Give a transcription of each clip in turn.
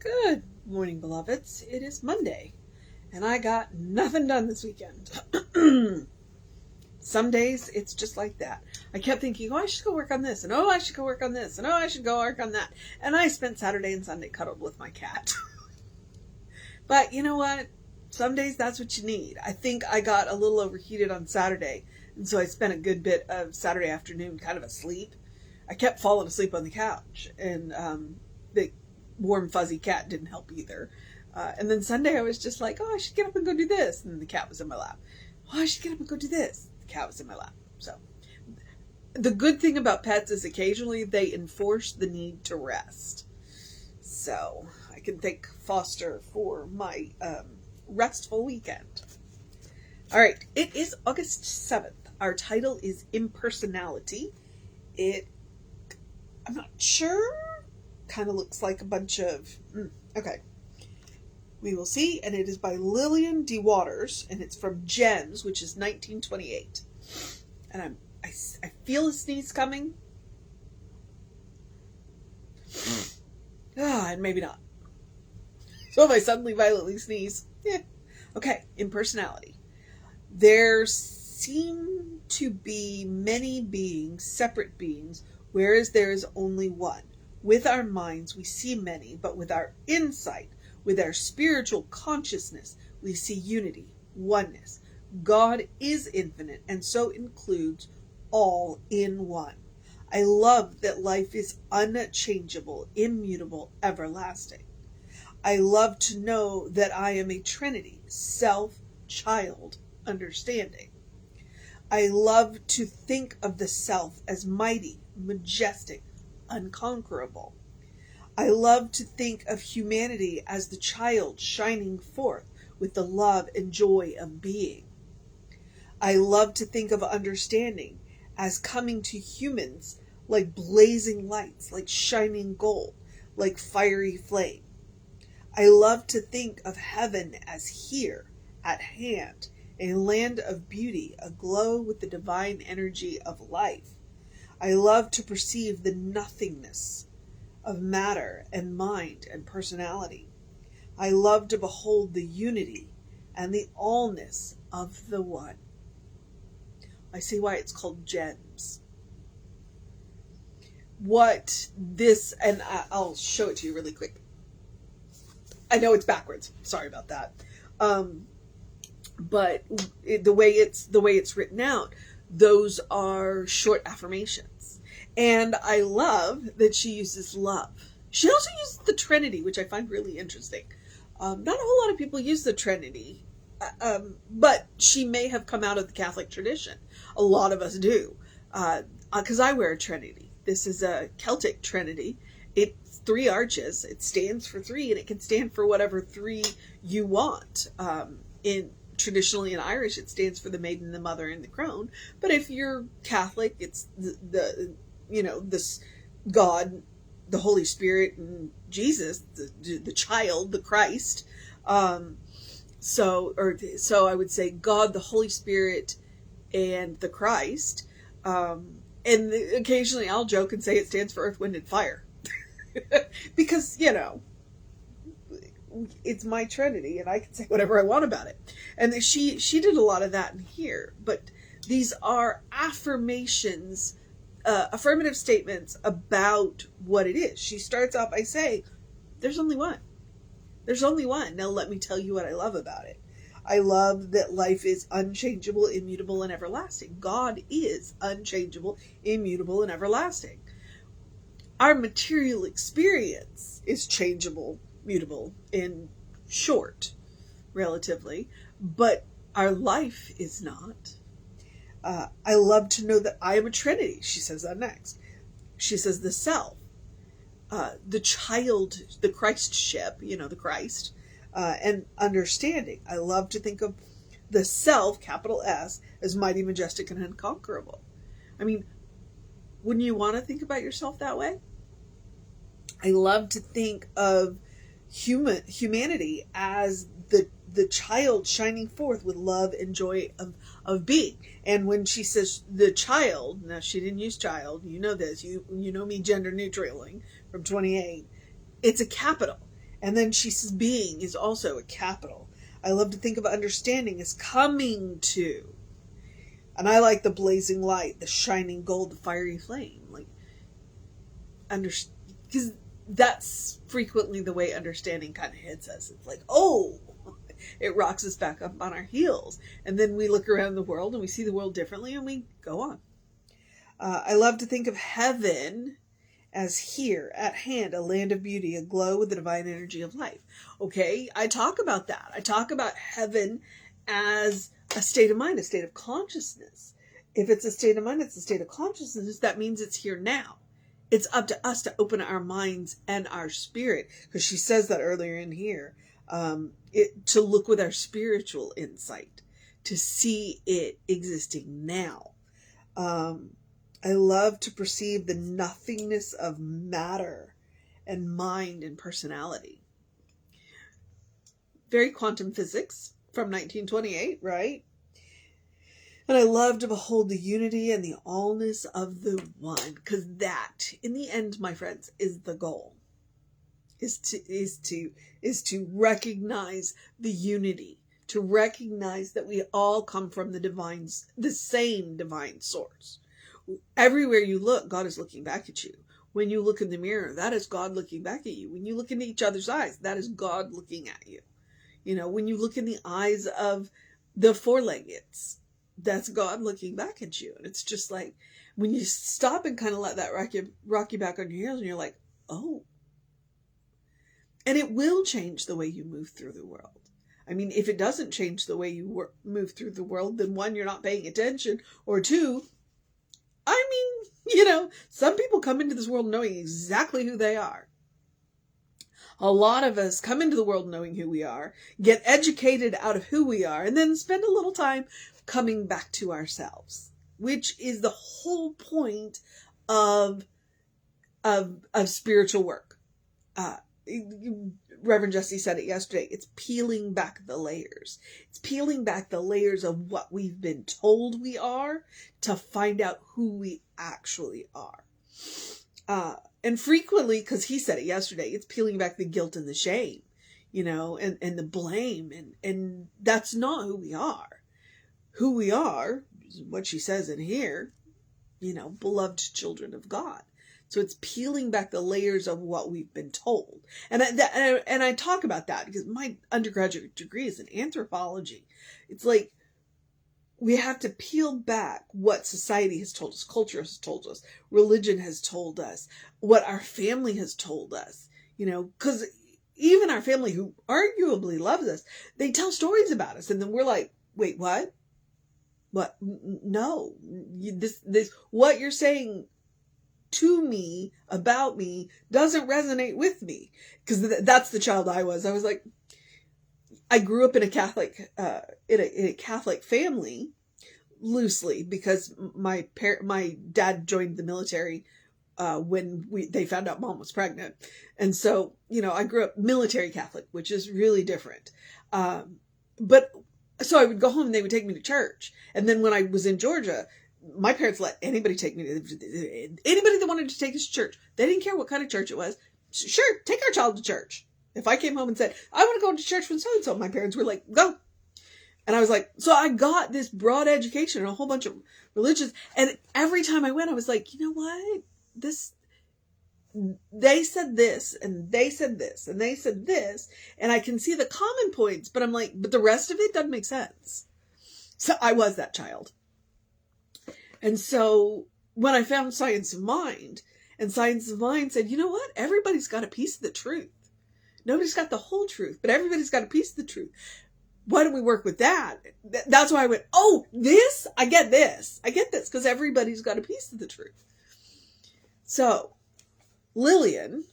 Good morning, beloveds. It is Monday, and I got nothing done this weekend. Some days it's just like that. I kept thinking, I should go work on this, and I should go work on this, and I should go work on that. And I spent Saturday and Sunday cuddled with my cat. But you know what? Some days that's what you need. I think I got a little overheated on Saturday, and so I spent a good bit of Saturday afternoon kind of asleep. I kept falling asleep on the couch, and the warm fuzzy cat didn't help either. And then Sunday I was just like, I should get up and go do this, and the cat was in my lap. I should get up and go do this. The cat was in my lap. So the good thing about pets is occasionally they enforce the need to rest. So I can thank Foster for my restful weekend. All right, it is August 7th. Our title is Impersonality. I'm not sure. Kind of looks like a bunch of... okay. We will see. And it is by Lillian DeWaters. And it's from Gems, which is 1928. And I feel a sneeze coming. And maybe not. So if I suddenly violently sneeze, okay, impersonality. There seem to be many beings, separate beings, whereas there is only one. With our minds, we see many, but with our insight, with our spiritual consciousness, we see unity, oneness. God is infinite, and so includes all in one. I love that life is unchangeable, immutable, everlasting. I love to know that I am a Trinity, self, child, understanding. I love to think of the self as mighty, majestic, unconquerable. I love to think of humanity as the child shining forth with the love and joy of being. I love to think of understanding as coming to humans like blazing lights, like shining gold, like fiery flame. I love to think of heaven as here, at hand, a land of beauty, aglow with the divine energy of life. I love to perceive the nothingness of matter and mind and personality. I love to behold the unity and the allness of the one. I see why it's called Gems. What this, and I'll show it to you really quick. I know it's backwards. Sorry about that. But the way it's written out, those are short affirmations. And I love that she uses love. She also uses the Trinity, which I find really interesting. Not a whole lot of people use the Trinity, but she may have come out of the Catholic tradition. A lot of us do, because I wear a Trinity. This is a Celtic Trinity. It's 3 arches. It stands for 3, and it can stand for whatever 3 you want. Traditionally in Irish, it stands for the maiden, the mother, and the crone. But if you're Catholic, it's this God, the Holy Spirit, and Jesus, the child, the Christ. So I would say God, the Holy Spirit, and the Christ. And occasionally I'll joke and say it stands for Earth, Wind, and Fire. Because, it's my Trinity, and I can say whatever I want about it. And she did a lot of that in here. But these are affirmations, affirmative statements about what it is. She starts out by saying, there's only one. There's only one. Now let me tell you what I love about it. I love that life is unchangeable, immutable, and everlasting. God is unchangeable, immutable, and everlasting. Our material experience is changeable, mutable, and short, relatively, but our life is not. I love to know that I am a Trinity. She says that next. She says the self, the child, the Christship, the Christ, and understanding. I love to think of the self, capital S, as mighty, majestic, and unconquerable. I mean, wouldn't you want to think about yourself that way? I love to think of humanity as the child shining forth with love and joy of being. And when she says the child, now she didn't use child, you know this, you know me gender neutraling from 28, it's a capital. And then she says being is also a capital. I love to think of understanding as coming to. And I like the blazing light, the shining gold, the fiery flame. Like, because that's frequently the way understanding kind of hits us. It's like, oh, it rocks us back up on our heels. And then we look around the world and we see the world differently and we go on. I love to think of heaven as here, at hand, a land of beauty, aglow with the divine energy of life. Okay, I talk about that. I talk about heaven as a state of mind, a state of consciousness. If it's a state of mind, it's a state of consciousness. That means it's here now. It's up to us to open our minds and our spirit, because she says that earlier in here, to look with our spiritual insight, to see it existing now. I love to perceive the nothingness of matter and mind and personality. Very quantum physics from 1928, right? And I love to behold the unity and the allness of the one, because that, in the end, my friends, is the goal. Is to recognize the unity, to recognize that we all come from the same divine source. Everywhere you look, God is looking back at you. When you look in the mirror, that is God looking back at you. When you look into each other's eyes, that is God looking at you. You know, when you look in the eyes of the four-leggeds, that's God looking back at you. And it's just like, when you stop and kind of let that rock you back on your heels, and you're like, oh. And it will change the way you move through the world. I mean, if it doesn't change the way you move through the world, then one, you're not paying attention, or two, I mean, you know, some people come into this world knowing exactly who they are. A lot of us come into the world knowing who we are, get educated out of who we are, and then spend a little time coming back to ourselves, which is the whole point of spiritual work. Reverend Jesse said it yesterday. It's peeling back the layers. It's peeling back the layers of what we've been told we are to find out who we actually are. And frequently, because he said it yesterday, it's peeling back the guilt and the shame, you know, and the blame. And that's not who we are. Who we are, what she says in here, you know, beloved children of God. So it's peeling back the layers of what we've been told. And I talk about that because my undergraduate degree is in anthropology. It's like we have to peel back what society has told us, culture has told us, religion has told us, what our family has told us, you know, because even our family who arguably loves us, they tell stories about us. And then we're like, wait, what? What? No, this, what you're saying to me, about me, doesn't resonate with me. Because that's the child I was. I was like, I grew up in a Catholic, in a Catholic family, loosely, because my dad joined the military when they found out mom was pregnant. And so, you know, I grew up military Catholic, which is really different. But so I would go home and they would take me to church. And then when I was in Georgia, my parents let anybody take me to, anybody that wanted to take us to church. They didn't care what kind of church it was. Sure, take our child to church. If I came home and said, I want to go to church with so-and-so, my parents were like, go. And I was like, so I got this broad education and a whole bunch of religions. And every time I went, I was like, you know what? They said this, and they said this, and they said this, and I can see the common points, but I'm like, but the rest of it doesn't make sense. So I was that child. And so when I found Science of Mind, and Science of Mind said, you know what? Everybody's got a piece of the truth. Nobody's got the whole truth, but everybody's got a piece of the truth. Why don't we work with that? That's why I went, oh, this? I get this. I get this, because everybody's got a piece of the truth. So, Lillian,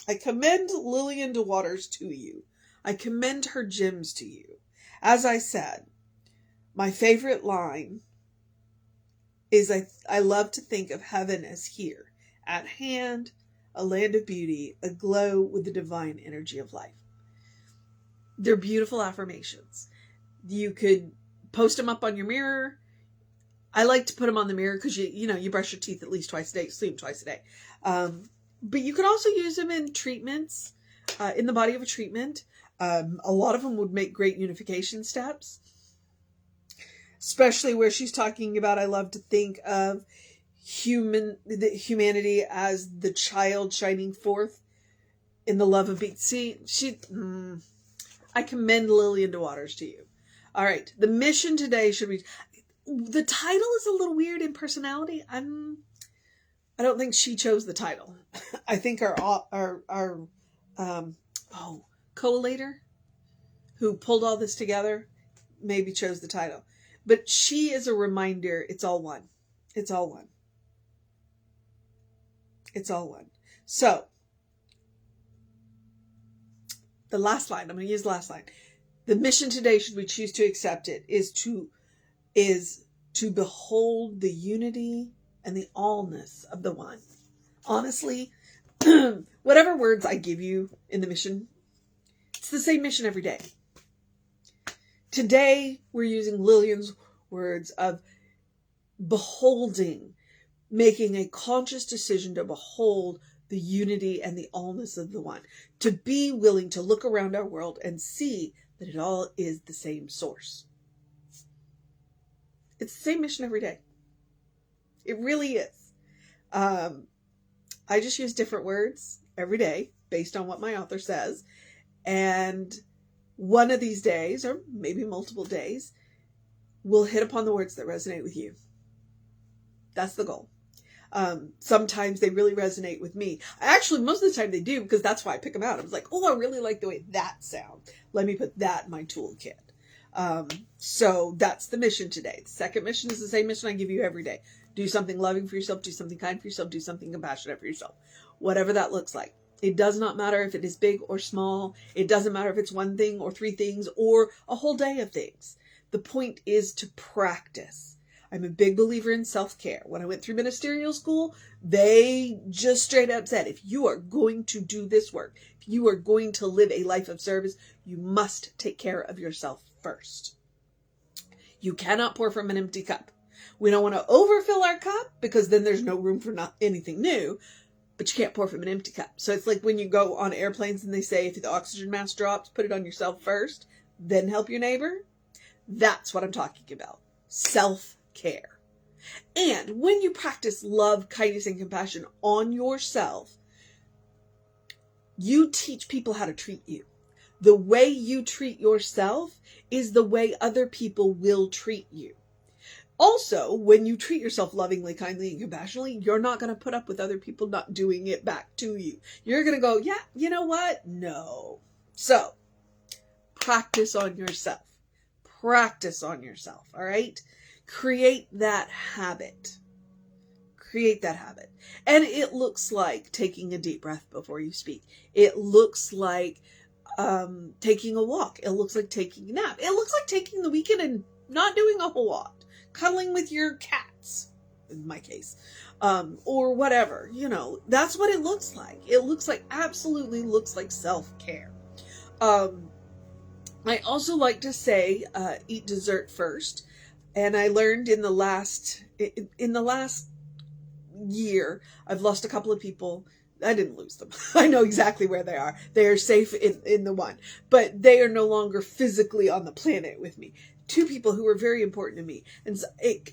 I commend Lillian DeWaters to you. I commend her gems to you. As I said, my favorite line is I love to think of heaven as here, at hand, a land of beauty, aglow with the divine energy of life. They're beautiful affirmations. You could post them up on your mirror. I like to put them on the mirror because you brush your teeth at least twice a day, sleep twice a day. But you could also use them in treatments. in the body of a treatment. A lot of them would make great unification steps, especially where she's talking about, I love to think of humanity as the child shining forth in the love of being. See, I commend Lillian DeWaters to you. All right, the mission today should be. The title is a little weird. Impersonality. I don't think she chose the title. I think our collator who pulled all this together maybe chose the title. But she is a reminder, it's all one. It's all one. It's all one. So, the last line, I'm going to use the last line. The mission today, should we choose to accept it, is to behold the unity and the allness of the one. Honestly, whatever words I give you in the mission, it's the same mission every day. Today, we're using Lillian's words of beholding, making a conscious decision to behold the unity and the allness of the one. To be willing to look around our world and see that it all is the same source. It's the same mission every day. It really is. I just use different words every day based on what my author says. And one of these days, or maybe multiple days, we'll hit upon the words that resonate with you. That's the goal. Sometimes they really resonate with me. Actually, most of the time they do, because that's why I pick them out. I was like, oh, I really like the way that sounds. Let me put that in my toolkit. So that's the mission today. The second mission is the same mission I give you every day. Do something loving for yourself. Do something kind for yourself. Do something compassionate for yourself. Whatever that looks like. It does not matter if it is big or small. It doesn't matter if it's one thing or three things or a whole day of things. The point is to practice. I'm a big believer in self-care. When I went through ministerial school, they just straight up said, if you are going to do this work, if you are going to live a life of service, you must take care of yourself first. You cannot pour from an empty cup. We don't want to overfill our cup because then there's no room for anything new, but you can't pour from an empty cup. So it's like when you go on airplanes and they say, if the oxygen mask drops, put it on yourself first, then help your neighbor. That's what I'm talking about. Self-care. And when you practice love, kindness, and compassion on yourself, you teach people how to treat you. The way you treat yourself is the way other people will treat you. Also, when you treat yourself lovingly, kindly, and compassionately, you're not going to put up with other people not doing it back to you. You're going to go, yeah, you know what? No. So, practice on yourself. Practice on yourself, all right? Create that habit. Create that habit. And it looks like taking a deep breath before you speak. It looks like taking a walk. It looks like taking a nap. It looks like taking the weekend and not doing a whole lot. Cuddling with your cats, in my case, or whatever, that's what it looks like. It absolutely looks like self-care. I also like to say, eat dessert first. And I learned in the last year, I've lost a couple of people. I didn't lose them. I know exactly where they are. They are safe in the one, but they are no longer physically on the planet with me. Two people who were very important to me. And so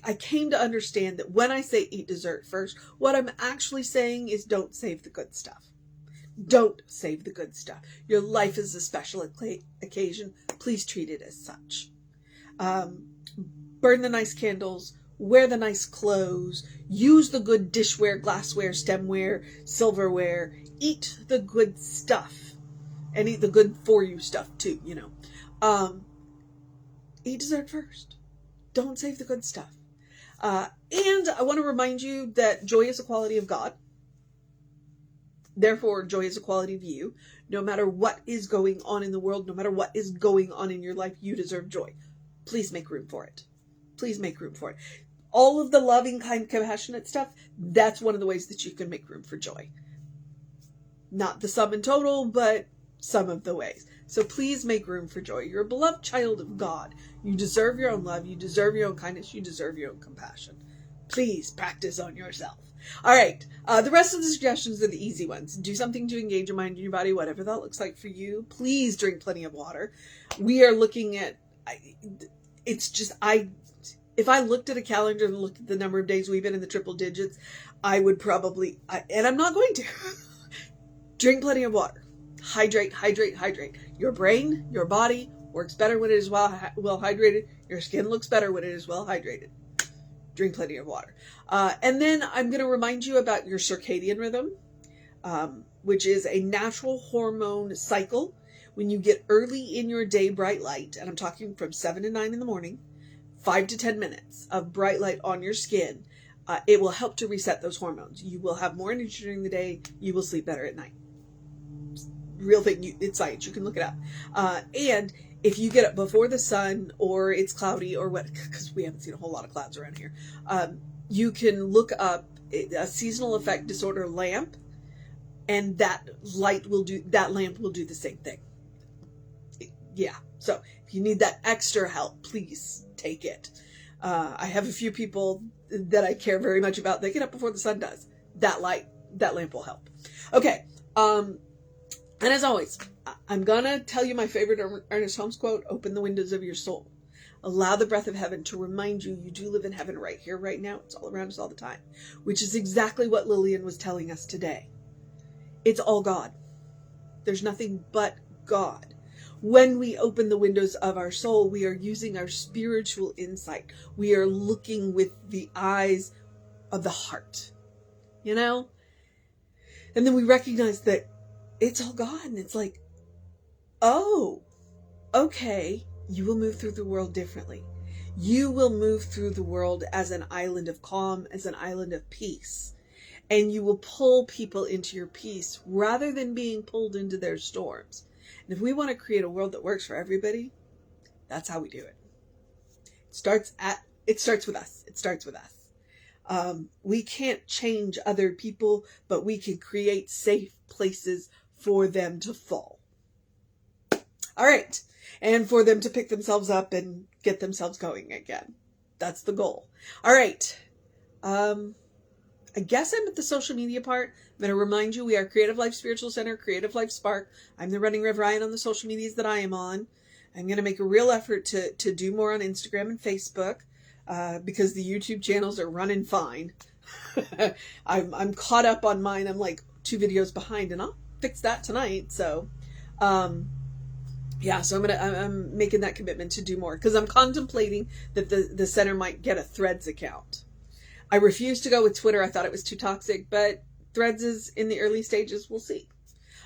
I came to understand that when I say eat dessert first, what I'm actually saying is don't save the good stuff. Don't save the good stuff. Your life is a special occasion. Please treat it as such. Burn the nice candles. Wear the nice clothes. Use the good dishware, glassware, stemware, silverware. Eat the good stuff. And eat the good for you stuff too, Eat dessert first. Don't save the good stuff. And I want to remind you that joy is a quality of God. Therefore, joy is a quality of you. No matter what is going on in the world, no matter what is going on in your life, you deserve joy. Please make room for it. Please make room for it. All of the loving, kind, compassionate stuff, that's one of the ways that you can make room for joy. Not the sum and total, but some of the ways. So please make room for joy. You're a beloved child of God. You deserve your own love. You deserve your own kindness. You deserve your own compassion. Please practice on yourself. All right. The rest of the suggestions are the easy ones. Do something to engage your mind and your body, whatever that looks like for you. Please drink plenty of water. We are looking at, if I looked at a calendar and looked at the number of days we've been in the triple digits, I would probably, and I'm not going to, drink plenty of water. Hydrate, hydrate, hydrate. Your brain, your body works better when it is well hydrated. Your skin looks better when it is well hydrated. Drink plenty of water. And then I'm going to remind you about your circadian rhythm, which is a natural hormone cycle. When you get early in your day bright light, and I'm talking from 7 to 9 in the morning, 5 to 10 minutes of bright light on your skin, it will help to reset those hormones. You will have more energy during the day. You will sleep better at night. Real thing. It's science. You can look it up. And if you get up before the sun or it's cloudy or what, because we haven't seen a whole lot of clouds around here, you can look up a seasonal effect disorder lamp, and that lamp will do the same thing. Yeah. So if you need that extra help, please take it. I have a few people that I care very much about. They get up before the sun does. That lamp will help. Okay. And as always, I'm going to tell you my favorite Ernest Holmes quote: open the windows of your soul. Allow the breath of heaven to remind you do live in heaven right here, right now. It's all around us all the time, which is exactly what Lillian was telling us today. It's all God. There's nothing but God. When we open the windows of our soul, we are using our spiritual insight. We are looking with the eyes of the heart, you know? And then we recognize that it's all God. And it's like, oh, okay, you will move through the world differently. You will move through the world as an island of calm, as an island of peace. And you will pull people into your peace rather than being pulled into their storms. And if we want to create a world that works for everybody, that's how we do it. It starts with us. It starts with us. We can't change other people, but we can create safe places for them to fall. All right. And for them to pick themselves up and get themselves going again. That's the goal. All right. I guess I'm at the social media part. I'm going to remind you, we are Creative Life Spiritual Center, Creative Life Spark. I'm the Running Rev Ryan on the social medias that I am on. I'm going to make a real effort to do more on Instagram and Facebook, because the YouTube channels are running fine. I'm caught up on mine. I'm like 2 videos behind, and I'll fix that tonight. So, yeah, so I'm making that commitment to do more, because I'm contemplating that the center might get a Threads account. I refused to go with Twitter. I thought it was too toxic, but Threads is in the early stages. We'll see.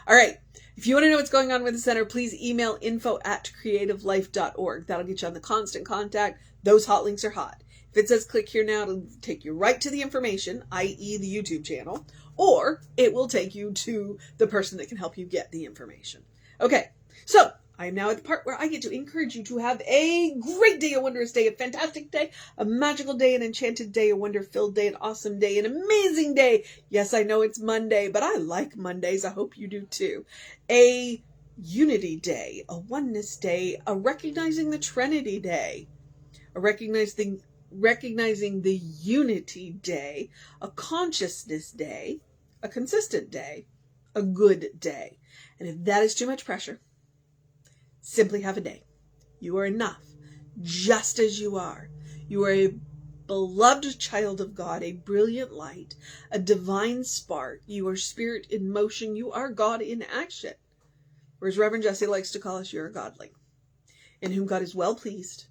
All right. If you want to know what's going on with the center, please email info@creativelife.org. That'll get you on the constant contact. Those hot links are hot. If it says click here now, it'll take you right to the information, i.e. the YouTube channel, or it will take you to the person that can help you get the information. Okay. So I am now at the part where I get to encourage you to have a great day, a wondrous day, a fantastic day, a magical day, an enchanted day, a wonder-filled day, an awesome day, an amazing day. Yes, I know it's Monday, but I like Mondays. I hope you do too. A unity day, a oneness day, a recognizing the Trinity day, a recognizing the unity day, a consciousness day, a consistent day, a good day. And if that is too much pressure, simply have a day. You are enough, just as you are. You are a beloved child of God, a brilliant light, a divine spark. You are spirit in motion. You are God in action. Or as Reverend Jesse likes to call us, you're a godling, in whom God is well pleased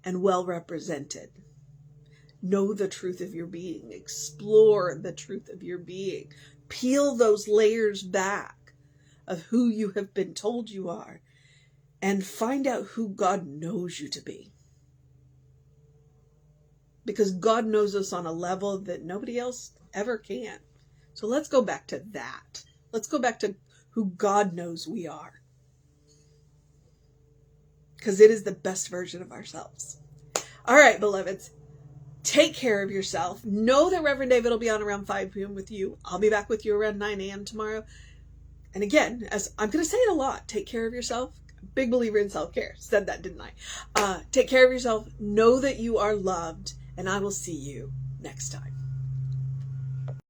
and well represented. Know the truth of your being. Explore the truth of your being. Peel those layers back of who you have been told you are, and find out who God knows you to be. Because God knows us on a level that nobody else ever can. So let's go back to that. Let's go back to who God knows we are. Because it is the best version of ourselves. All right, beloveds. Take care of yourself. Know that Reverend David will be on around 5 p.m. with you. I'll be back with you around 9 a.m. tomorrow. And again, as I'm going to say it a lot, take care of yourself. Big believer in self-care. Said that, didn't I? Take care of yourself. Know that you are loved. And I will see you next time.